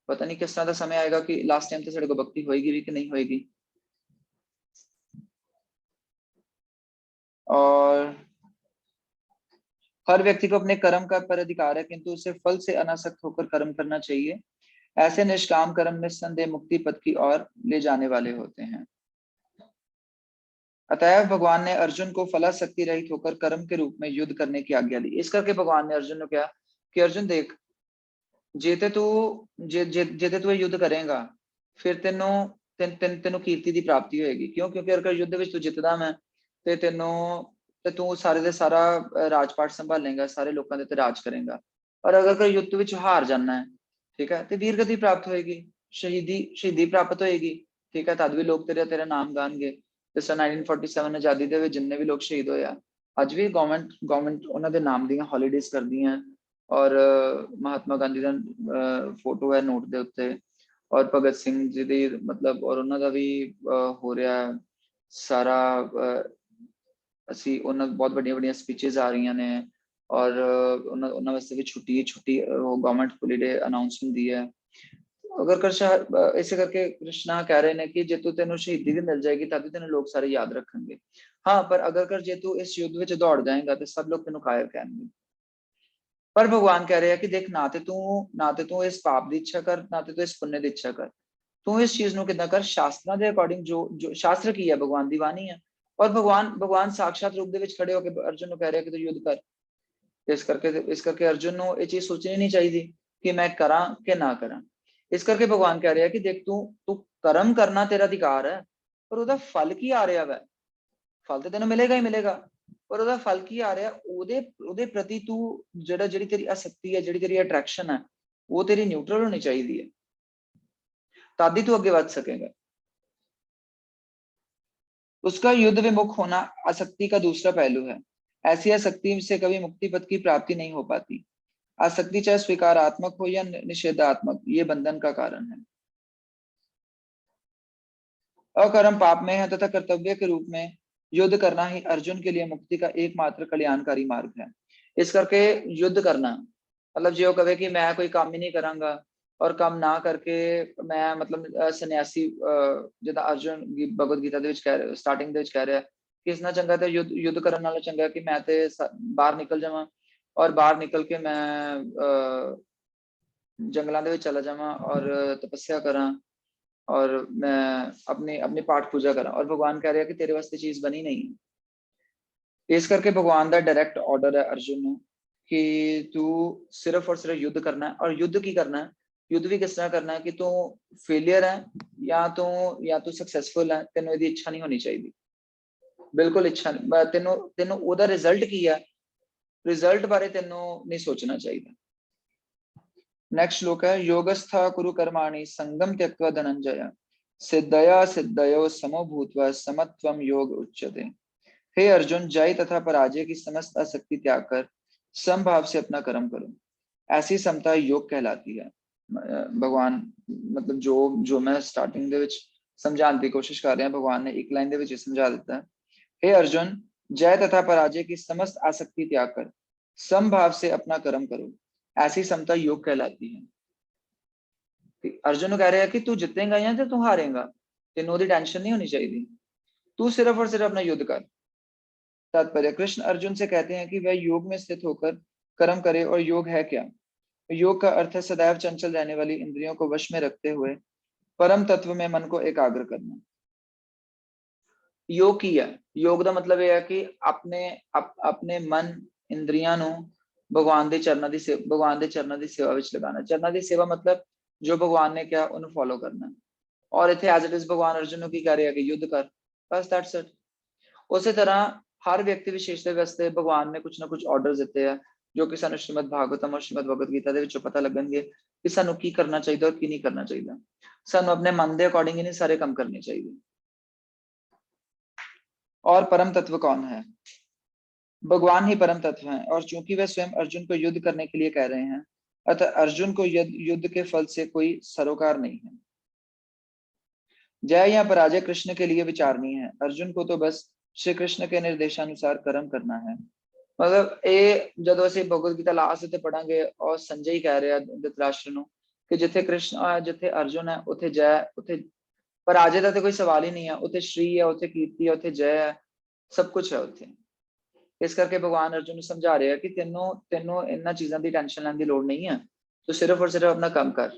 पता नहीं किस तरह का समय आएगा कि लास्ट टाइम तो साढ़े को भक्ति होएगी भी कि नहीं होएगी। और हर व्यक्ति को अपने कर्म का पर अधिकार है, किंतु उसे फल से अनासक्त होकर कर्म करना चाहिए। ऐसे निष्काम कर्म निस्संदेह मुक्ति पथ की ओर ले जाने वाले होते हैं। अतएव भगवान ने अर्जुन को फलाशक्ति रहित होकर कर्म के रूप में युद्ध करने की आज्ञा दी। इस करके भगवान ने अर्जुन को क्या कि अर्जुन देख, ਜੇ ਤੇ ਤੂੰ ਜੇ ਤੇ ਤੂੰ ਇਹ ਯੁੱਧ ਕਰੇਗਾ ਫਿਰ ਤੈਨੂੰ ਕੀਰਤੀ ਦੀ ਪ੍ਰਾਪਤੀ ਹੋਏਗੀ। ਕਿਉਂ? ਕਿਉਂਕਿ ਅਗਰ ਯੁੱਧ ਵਿੱਚ ਤੂੰ ਜਿੱਤਦਾ ਮੈਂ ਤੇ ਤੂੰ ਸਾਰੇ ਦੇ ਸਾਰਾ ਰਾਜਪਾਟ ਸੰਭਾਲੇਗਾ, ਸਾਰੇ ਲੋਕਾਂ ਦੇ ਤੇ ਰਾਜ ਕਰੇਗਾ। ਔਰ ਅਗਰ ਕੋਈ ਯੁੱਧ ਵਿੱਚ ਹਾਰ ਜਾਣਾ ਹੈ, ਠੀਕ ਹੈ, ਤੇ ਵੀਰ ਗਤੀ ਪ੍ਰਾਪਤ ਹੋਏਗੀ, ਸ਼ਹੀਦੀ ਪ੍ਰਾਪਤ ਹੋਏਗੀ। ਠੀਕ ਹੈ, ਤਦ ਵੀ ਲੋਕ ਤੇਰਾ ਨਾਮ ਗਾਣਗੇ। ਜਿਸ ਤਰ੍ਹਾਂ 1947 ਆਜ਼ਾਦੀ ਦੇ ਵਿੱਚ ਜਿੰਨੇ ਵੀ ਲੋਕ ਸ਼ਹੀਦ ਹੋਏ ਆ, ਅੱਜ ਵੀ ਗਵਰਨਮੈਂਟ ਉਹਨਾਂ ਦੇ ਨਾਮ ਦੀਆਂ ਹੌਲੀਡੇਜ਼ ਕਰਦੀਆਂ। ਔਰ ਮਹਾਤਮਾ ਗਾਂਧੀ ਦਾ ਫੋਟੋ ਹੈ ਨੋਟ ਦੇ ਉੱਤੇ, ਔਰ ਭਗਤ ਸਿੰਘ ਜੀ ਦੀ ਮਤਲਬ ਔਰ ਉਹਨਾਂ ਦਾ ਵੀ ਹੋ ਰਿਹਾ ਸਾਰਾ। ਅਸੀਂ ਉਹਨਾਂ ਬਹੁਤ ਵੱਡੀਆਂ ਸਪੀਚਸ ਆ ਰਹੀਆਂ ਨੇ, ਔਰ ਉਹਨਾਂ ਵਾਸਤੇ ਵੀ ਛੁੱਟੀ ਗਵਰਨਮੈਂਟ ਹੌਲੀਡੇ ਅਨਾਉਂਸ ਹੁੰਦੀ ਹੈ। ਅਗਰ ਇਸੇ ਕਰਕੇ ਕ੍ਰਿਸ਼ਨਾ ਕਹਿ ਰਹੇ ਨੇ ਕਿ ਜੇ ਤੈਨੂੰ ਸ਼ਹੀਦੀ ਵੀ ਮਿਲ ਜਾਏਗੀ ਤਦ ਵੀ ਤੈਨੂੰ ਲੋਕ ਸਾਰੇ ਯਾਦ ਰੱਖਣਗੇ। ਹਾਂ, ਪਰ ਅਗਰ ਜੇ ਤੂੰ ਇਸ ਯੁੱਧ ਵਿੱਚ ਦੌੜ ਜਾਏਗਾ ਤੇ ਸਭ ਲੋਕ ਤੈਨੂੰ ਕਾਇਰ ਕਹਿਣਗੇ। पर भगवान कह रहे हैं कि देख, ना ते तू इस पाप की इच्छा कर, ना ते तू इस पुण्य की इच्छा कर। तू इस चीज को कितना कर, शास्त्रों के अकॉर्डिंग जो शास्त्र की है, भगवान की वाणी है। और भगवान साक्षात रूप दे खड़े होकर अर्जुन को कह रहे हैं कि तू युद्ध कर। इस करके अर्जुन को ये चीज सोचनी नहीं चाहिए कि मैं करा कि ना करा। इस करके भगवान कह रहे हैं कि देख, तू कर्म करना तेरा अधिकार है, पर ਉਹਦਾ फल की आ रहा है। फल तो तेन मिलेगा ही मिलेगा, पर ਉਹਦਾ फल की आ रहा, ਉਹਦੇ ਪ੍ਰਤੀ ਤੂੰ ਜਿਹੜੀ ਤੇਰੀ ਆਸਕਤੀ ਹੈ, ਜਿਹੜੀ ਤੇਰੀ ਅਟਰੈਕਸ਼ਨ ਹੈ, ਉਹ ਤੇਰੀ ਨਿਊਟਰਲ ਹੋਣੀ ਚਾਹੀਦੀ ਹੈ, ਤਦ ਹੀ ਤੂੰ ਅੱਗੇ ਵੱਧ ਸਕੇਗਾ। उसका युद्ध विमुख होना आसक्ति का दूसरा पहलू है। ऐसी आसक्ति से कभी मुक्ति पद की प्राप्ति नहीं हो पाती। आसक्ति चाहे स्वीकारात्मक हो या निषेधात्मक, ये बंधन का कारण है। अकर्म पाप में है तथा कर्तव्य के रूप में युद्ध करना ही अर्जुन के लिए मुक्ति का एकमात्र कल्याणकारी मार्ग है। इस करके युद्ध करना मतलब जो कहे कि मैं कोई काम ही नहीं करांगा और काम ना करके मैं मतलब सन्यासी, जिदा अर्जुन भगवत गीता ਦੇ ਵਿੱਚ ਕਹਿ ਸਟਾਰਟਿੰਗ ਦੇ ਵਿੱਚ ਕਹਿ ਰਿਹਾ ਕਿ ਇਸ ਨਾਲ ਚੰਗਾ ਤੇ युद्ध ਕਰਨ ਨਾਲੋਂ ਚੰਗਾ ਕਿ ਮੈਂ ਤੇ ਬਾਹਰ ਨਿਕਲ ਜਾਵਾਂ और बाहर निकल के मैं जंगलों ਦੇ ਵਿੱਚ चला जावां और तपस्या करा और मैं अपनी पाठ पूजा करा। और भगवान कह रहे हैं कि तेरे वास्ते चीज बनी नहीं है। इस करके भगवान का डायरेक्ट ऑर्डर है अर्जुन को कि तू सिर्फ और सिर्फ युद्ध करना है। और युद्ध की करना है, युद्ध भी किस तरह करना है कि तू फेलियर है या तू सक्सेसफुल है, तेनों इसकी इच्छा नहीं होनी चाहिए, बिल्कुल इच्छा नहीं। तेनों ओदा रिजल्ट की है, रिजल्ट बारे तेनों नहीं सोचना चाहिए। नेक्स्ट श्लोक है, योगस्थ कुरु कर्माणि संगम त्यक्त्वा धनंजय सिद्धया सिद्धयो समो भूत्वा समत्वम योग उच्यते। हे अर्जुन, जय तथा पराजय की समस्त आसक्ति त्याग कर समभाव से अपना कर्म करो, ऐसी समता योग कहलाती है। भगवान मतलब जो मैं स्टार्टिंग दे विच समझाने की कोशिश कर रहा, भगवान ने एक लाइन दे विच समझा दिता है। हे अर्जुन, जय तथा पराजय की समस्त आसक्ति त्याग कर समभाव से अपना कर्म करो, ऐसी समता योग कहलाती है। अर्जुन कह रहे हैं कि तू जितेगा या तू हारेगा, तेन ओदी टेंशन नहीं होनी चाहिए, तू सिर्फ और सिर्फ अपना युद्ध कर। तात्पर्य, कृष्ण अर्जुन से कहते हैं कि वह योग में स्थित होकर कर्म करे। और योग है क्या? योग का अर्थ है सदैव चंचल रहने वाली इंद्रियों को वश में रखते हुए परम तत्व में मन को एकाग्र करना। योग की है, योग का मतलब यह है कि अपने मन इंद्रियां भगवान के चरणों की सेवा विच लगाना। चरणों की सेवा मतलब जो भगवान ने क्या उन्हें फॉलो करना। और इतने एज इट इज भगवान अर्जुन को की कह रहे हैं कि युद्ध कर, बस दैट्स इट। उसी तरह हर व्यक्ति विशेष के वास्ते भगवान ने कुछ ना कुछ ऑर्डर दिते हैं जो कि सानू श्रीमद भागवतम और श्रीमद भगवत गीता दे विचों पता लगणगे कि सानू की करना चाहिए और की नहीं करना चाहिए। सानू अपने मन के अकॉर्डिंग ही नहीं सारे काम करने चाहिए। और परम तत्व कौन है? भगवान ही परम तत्व हैं। और चूंकि वे स्वयं अर्जुन को युद्ध करने के लिए कह रहे हैं, अतः अर्जुन को युद्ध के फल से कोई सरोकार नहीं है। जय या पराजय कृष्ण के लिए विचारनीय है, अर्जुन को तो बस श्री कृष्ण के निर्देशानुसार कर्म करना है। मतलब ये जदों असीं भगवत गीता लास्ट ते पढ़ांगे और संजय कह रहा धृतराष्ट्र नूं कि जिथे कृष्ण जिथे अर्जुन है उथे जय, उथे पराजय का तो कोई सवाल ही नहीं है। उथे श्री है, उथे कीर्ति है, उथे जय है, सब कुछ है उथे। इस करके भगवान अर्जुन समझा रहे हैं कि तेनों इन्हां चीज़ों की टेंशन लैण दी लोड़ नहीं है, तो सिर्फ और सिर्फ अपना काम कर।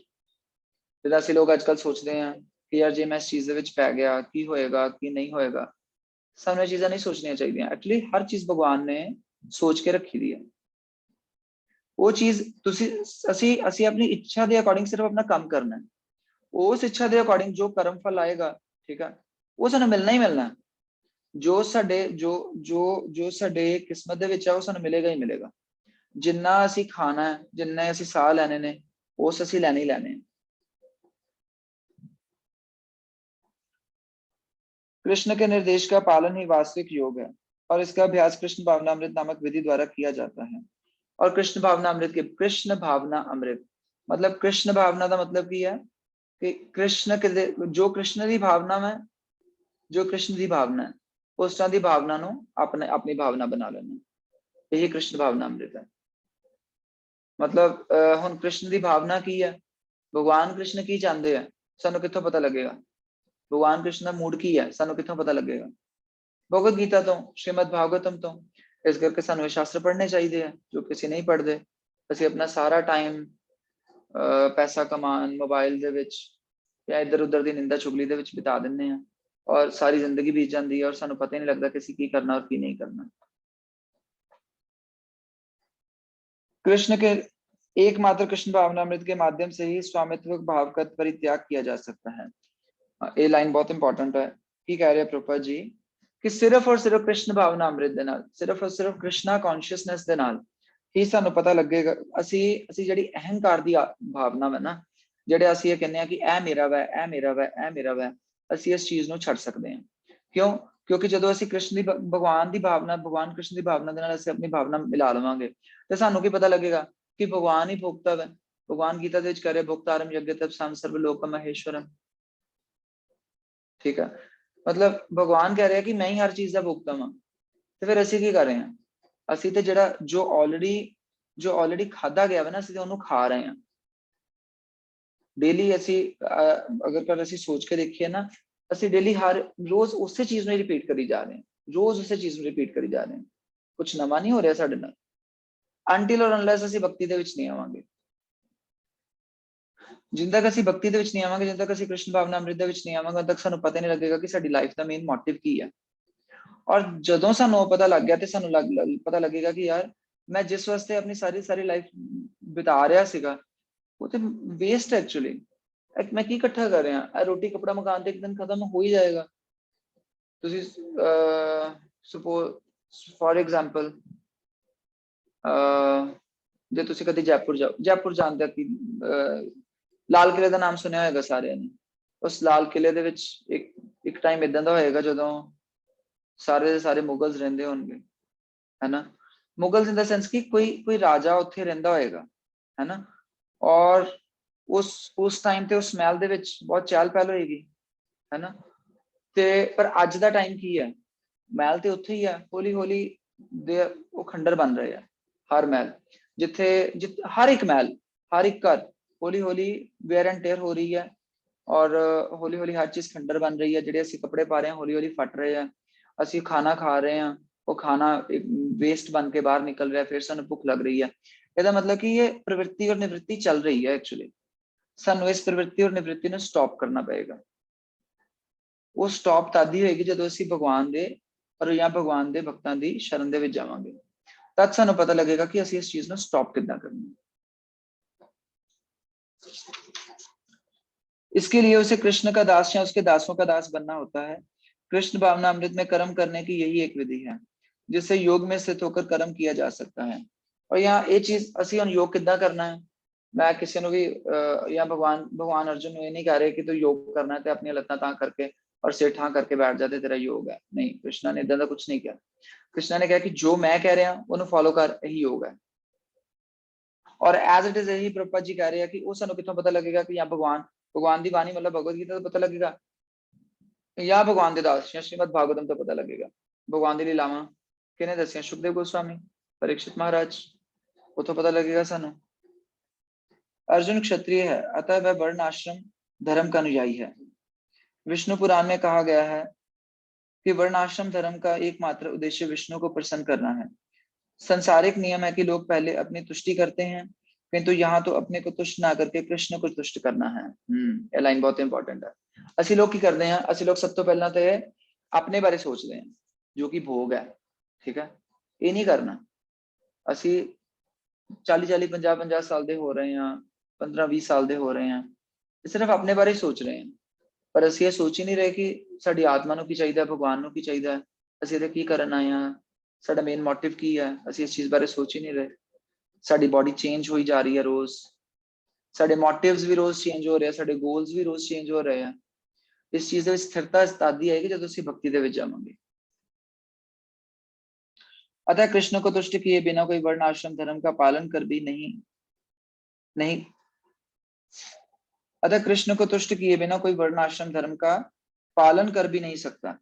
जिद्दां असीं लोग अजकल सोचते हैं कि यार जे मैं इस चीज़ दे विच पै गया की होएगा की नहीं होएगा, ਸਾਨੂੰ ਇਹ ਚੀਜ਼ਾਂ ਨਹੀਂ ਸੋਚਣੀਆਂ ਚਾਹੀਦੀਆਂ। ਐਕਚੁਅਲੀ ਹਰ ਚੀਜ਼ ਭਗਵਾਨ ਨੇ ਸੋਚ ਕੇ ਰੱਖੀ ਦੀ ਹੈ। ਉਹ ਚੀਜ਼ ਅਸੀਂ ਆਪਣੀ ਇੱਛਾ ਦੇ ਅਕੋਰਡਿੰਗ ਸਿਰਫ ਆਪਣਾ ਕੰਮ ਕਰਨਾ ਹੈ। ਉਸ ਇੱਛਾ ਦੇ ਅਕੋਰਡਿੰਗ ਜੋ ਕਰਮ ਫਲ ਆਏਗਾ, ਠੀਕ ਹੈ, ਉਹ ਸਾਨੂੰ ਮਿਲਣਾ ਹੀ ਮਿਲਣਾ। ਜੋ ਸਾਡੇ ਕਿਸਮਤ ਦੇ ਵਿੱਚ ਆ ਉਹ ਸਾਨੂੰ ਮਿਲੇਗਾ ਹੀ ਮਿਲੇਗਾ। ਜਿੰਨਾ ਅਸੀਂ ਖਾਣਾ ਹੈ, ਜਿੰਨੇ ਅਸੀਂ ਸਾਹ ਲੈਣੇ ਨੇ, ਉਸ ਅਸੀਂ ਲੈਣੇ ਹੀ ਲੈਣੇ। कृष्ण के निर्देश का पालन ही वास्तविक योग है और इसका अभ्यास कृष्ण भावनामृत नामक विधि द्वारा किया जाता है। और कृष्ण भावना अमृत मतलब कृष्ण भावना का मतलब की है कि जो कृष्ण की भावना है, जो कृष्ण की भावना है उस तरह की भावना नु अपनी भावना बना लेना, यही कृष्ण भावना अमृत है। मतलब हुण कृष्ण की भावना की है, भगवान कृष्ण की चाहते हैं, सानू कित्थों पता लगेगा? भगवान कृष्ण का मूड की है, सानू कित्थों पता लगेगा? भगवत गीता तो, श्रीमद भागवतम तो। इस करके सानू शास्त्र पढ़ने चाहिए है, जो किसी नहीं पढ़ते। असी अपना सारा टाइम पैसा कमान, मोबाइल दे विच या इधर उधर की निंदा चुगली दे विच बिता दिंदे हैं और सारी जिंदगी बीत जाती है और सानू पता ही नहीं लगता कि असी की करना और की नहीं करना। कृष्ण के एकमात्र कृष्ण भावनामृत के माध्यम से ही स्वामित्व भाव का परित्याग किया जा सकता है। ये लाइन बहुत इंपॉर्टेंट है। की कह रहे हैं प्रभुपाद जी कि सिर्फ और सिर्फ कृष्ण भावना अमृत दे नाल, सिर्फ और सिर्फ कृष्णा कॉन्शियसनेस दे नाल ही सानू पता लगेगा। असी जिहड़ी अहंकार दी भावना है ना, जिहड़े असी ये कहने कि ए मेरा वै, ए मेरा वै, ए मेरा वै, असी इस चीज नू छड्ड सकदे हैं। क्यों? क्योंकि जदों असी कृष्ण दी भगवान दी भावना, भगवान कृष्ण दी भावना दे नाल असी अपनी भावना मिला लवांगे ते सानू की पता लगेगा कि भगवान ही भोगता है। भगवान गीता दे विच कह रहे भोक्तारम यज्ञतप साम सर्वलोक महेश्वरम, ठीक है। मतलब भगवान कह रहे हैं कि मैं ही हर चीज का भोगता हाँ, तो फिर असी की कर रहे हैं? असी तो जिहड़ा जो ऑलरेडी खाधा गया है ना, असी उन्होंने खा रहे हैं डेली। असी अगर असी सोच के देखिए ना, असी डेली हर रोज उस चीज में रिपीट करी जा रहे हैं, रोज उस चीज में रिपीट करी जा रहे हैं। कुछ नवा नहीं हो रहा साडे नाल अनटिल और अनलेस असी भक्ति दे विच नहीं आवांगे। जिन तक असी भक्ति दे विच नहीं आवांगे, जिन तक असी कृष्ण भावना अमृत दे विच नहीं आवांगे, तक सानू पता नहीं लगेगा कि साडी लाइफ दा मेन मोटिव की है। और जदों सानू पता लग गया ते सानू पता लगेगा कि यार मैं जिस वास्ते अपनी सारी लाइफ बिता रहा सीगा वो तो वेस्ट है एक्चुअली। मैं की इकट्ठा कर रहा, रोटी कपड़ा मकान तो एक दिन खत्म हो ही जाएगा। तुसी सपोज फॉर एग्जांपल जे तुसी कदी जयपुर जाओ, जयपुर जानते कि लाल किले का नाम सुनिया होगा सारे ने। उस लाल किले दे विच एक टाइम इदां दा होएगा जदों सारे दे सारे मुगल्स रहिंदे होणगे, है ना। मुगल्स इन द सेंस कि कोई राजा उत्थे रहिंदा होएगा, है ना। और उस टाइम ते उस महल दे विच बहुत चहल पहल होएगी, है ना। ते पर अज दा टाइम की है, महल ते उत्थे ही है, हौली हौली दे वो खंडर बन रहे हैं। हर महल जिथे हर एक महल, हर एक घर हौली हौली वेयर एंड टेयर हो रही है और हौली हौली हर चीज खंडर बन रही है। जिहड़े असीं कपड़े पा रहे हैं हौली हौली फट रहे हैं, असीं खाना खा रहे हैं वो खाना एक वेस्ट बन के बाहर निकल रहा है, फिर सानू भुख लग रही है। इसका मतलब कि ये प्रवृत्ति और निवृत्ति चल रही है। एक्चुअली सानू इस प्रवृत्ति और निवृत्ति ने स्टॉप करना पड़ेगा। वो स्टॉप तद ही होएगी जदों असीं भगवान दे और या भगवान दे भक्तां दी शरण दे विच जावांगे, तद सानू पता लगेगा कि असीं इस चीज नू स्टॉप किद्दां करना है। इसके लिए उसे कृष्ण का दास या उसके दासों का दास बनना होता है। कृष्ण भावना अमृत में कर्म करने की यही एक विधि है जिससे योग में स्थित होकर कर्म किया जा सकता है। और यहाँ ये चीज असी हम योग किद्दां करना है, मैं किसी ने भी या भगवान अर्जुन ये नहीं कह रहे कि तू योग करना है तो अपनी लत्तां तां करके और सिर ठां करके बैठ जाते तेरा योग है। नहीं, कृष्णा ने इदां दा कुछ नहीं किया। कृष्णा ने कहा कि जो मैं कह रहा उन्हें फॉलो कर, यही योग है। और एज इट इज यही प्रभुपाद जी कह रहे हैं कि वो सानू कित्थों पता लगेगा कि यहाँ भगवान दी बाणी मतलब भगवत गीता तो पता लगेगा, या भगवान दे दास या श्रीमद भागवतम तो पता लगेगा। भगवान दी लीलावां किने दसियां? सुखदेव गोस्वामी, परीक्षित महाराज, उतो पता लगेगा सानू। अर्जुन क्षत्रिय है अतः वह वर्ण आश्रम धर्म का अनुयायी है। विष्णु पुराण में कहा गया है कि वर्ण आश्रम धर्म का एकमात्र उद्देश्य विष्णु को प्रसन्न करना है। संसारिक नियम है कि लोग पहले अपनी तुष्टि करते हैं, किंतु यहाँ तो अपने को तुष्ट ना करके कृष्ण को तुष्ट करना है। ये लाइन बहुत इंपॉर्टेंट है। असि लोग की करते हैं, असि लोग सब तो पहला तो अपने बारे सोचते हैं जो कि भोग है, ठीक है, ये नहीं करना। ਅਸੀਂ 40 50 ਸਾਲ ਦੇ ਹੋ ਰਹੇ ਹਾਂ, 15 20 ਸਾਲ ਦੇ ਹੋ ਰਹੇ ਹਾਂ, ਸਿਰਫ ਆਪਣੇ ਬਾਰੇ ਸੋਚ ਰਹੇ ਹਾਂ, ਪਰ ਅਸੀਂ ਇਹ ਸੋਚ ਹੀ ਨਹੀਂ ਰਹੇ ਕਿ ਸਾਡੀ ਆਤਮਾ ਨੂੰ ਕੀ ਚਾਹੀਦਾ, ਭਗਵਾਨ ਨੂੰ ਕੀ ਚਾਹੀਦਾ, ਅਸੀਂ ਇਹਦੇ ਕੀ ਕਰਨ ਆਏ ਹਾਂ, ਸਾਡਾ ਮੇਨ ਮੋਟਿਵ ਕੀ ਹੈ, ਅਸੀਂ ਇਸ ਚੀਜ਼ ਬਾਰੇ ਸੋਚ ਹੀ ਨਹੀਂ ਰਹੇ। ਸਾਡੀ ਬਾਡੀ ਚੇਂਜ ਹੋਈ ਜਾ ਰਹੀ ਹੈ ਰੋਜ਼, ਸਾਡੇ ਮੋਟਿਵਸ ਵੀ ਰੋਜ਼ ਚੇਂਜ ਹੋ ਰਹੇ ਆ, ਸਾਡੇ ਗੋਲਸ ਵੀ ਰੋਜ਼ ਚੇਂਜ ਹੋ ਰਹੇ ਆ। ਇਸ ਚੀਜ਼ ਦੇ ਵਿੱਚ ਸਥਿਰਤਾ ਤਦ ਆਏਗੀ ਜਦੋਂ ਅਸੀਂ भक्ति ਦੇ ਵਿੱਚ ਜਾਵਾਂਗੇ। अतः कृष्ण को तुष्ट किए बिना कोई वर्ण आश्रम धर्म का पालन कर भी नहीं अतः कृष्ण को तुष्ट किए बिना कोई वर्ण आश्रम धर्म का पालन कर भी नहीं सकता।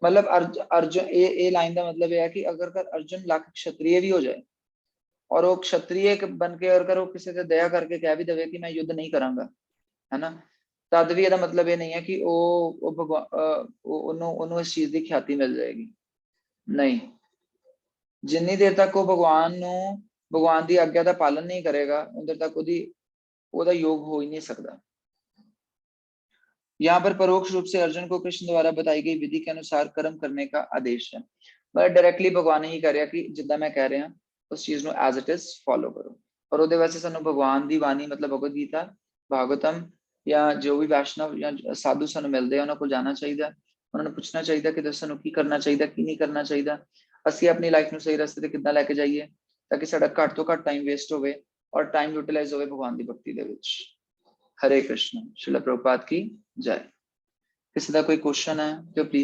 मतलब अर्जुन ये लाइन का मतलब यह है कि अगर अर्जुन लाख क्षत्रिय भी हो जाए और वो क्षत्रिय बन के अगर वो किसी से दया करके कह भी दे कि मैं युद्ध नहीं करांगा, है ना, तद भी ਇਹਦਾ मतलब ये नहीं है कि ਉਹਨੂੰ ਇਸ ਚੀਜ਼ ਦੀ ख्याति मिल जाएगी। नहीं, जिन्नी देर तक वो भगवान की आज्ञा का पालन नहीं करेगा उन देर तक ਉਹਦਾ योग हो ही नहीं सकता। यहाँ पर परोक्ष रूप से अर्जुन को कृष्ण द्वारा बताई गई विधि के अनुसार कर्म करने का आदेश है। मतलब डायरेक्टली भगवान ही कह रहा कि जिद्दां मैं कह रहा उस चीज ਨੂੰ एज इट इज फॉलो करो। और ਉਹਦੇ ਵਾਸਤੇ ਸਾਨੂੰ भगवान ਦੀ ਬਾਣੀ मतलब भगवत गीता, भागवतम या जो भी वैष्णव या साधु ਸਾਨੂੰ ਮਿਲਦੇ ਆ ਉਹਨਾਂ ਕੋਲ ਜਾਣਾ ਚਾਹੀਦਾ, ਉਹਨਾਂ ਨੂੰ ਪੁੱਛਣਾ ਚਾਹੀਦਾ ਕਿ ਦੱਸੋ ਸਾਨੂੰ ਕੀ ਕਰਨਾ ਚਾਹੀਦਾ, ਕੀ ਨਹੀਂ ਕਰਨਾ ਚਾਹੀਦਾ, ਅਸੀਂ ਆਪਣੀ ਲਾਈਫ ਨੂੰ ਸਹੀ ਰਸਤੇ ਤੇ ਕਿੱਦਾਂ ਲੈ ਕੇ ਜਾਈਏ ਤਾਂ ਕਿ ਸਾਡਾ ਘੱਟ ਤੋਂ ਘੱਟ ਟਾਈਮ ਵੇਸਟ ਹੋਵੇ और टाइम यूटिलाइज होवे भगवान की भक्ति दे विच। हरे कृष्ण। श्रील प्रभुपाद की जय। किसी का कोई क्वेश्चन है तो प्लीज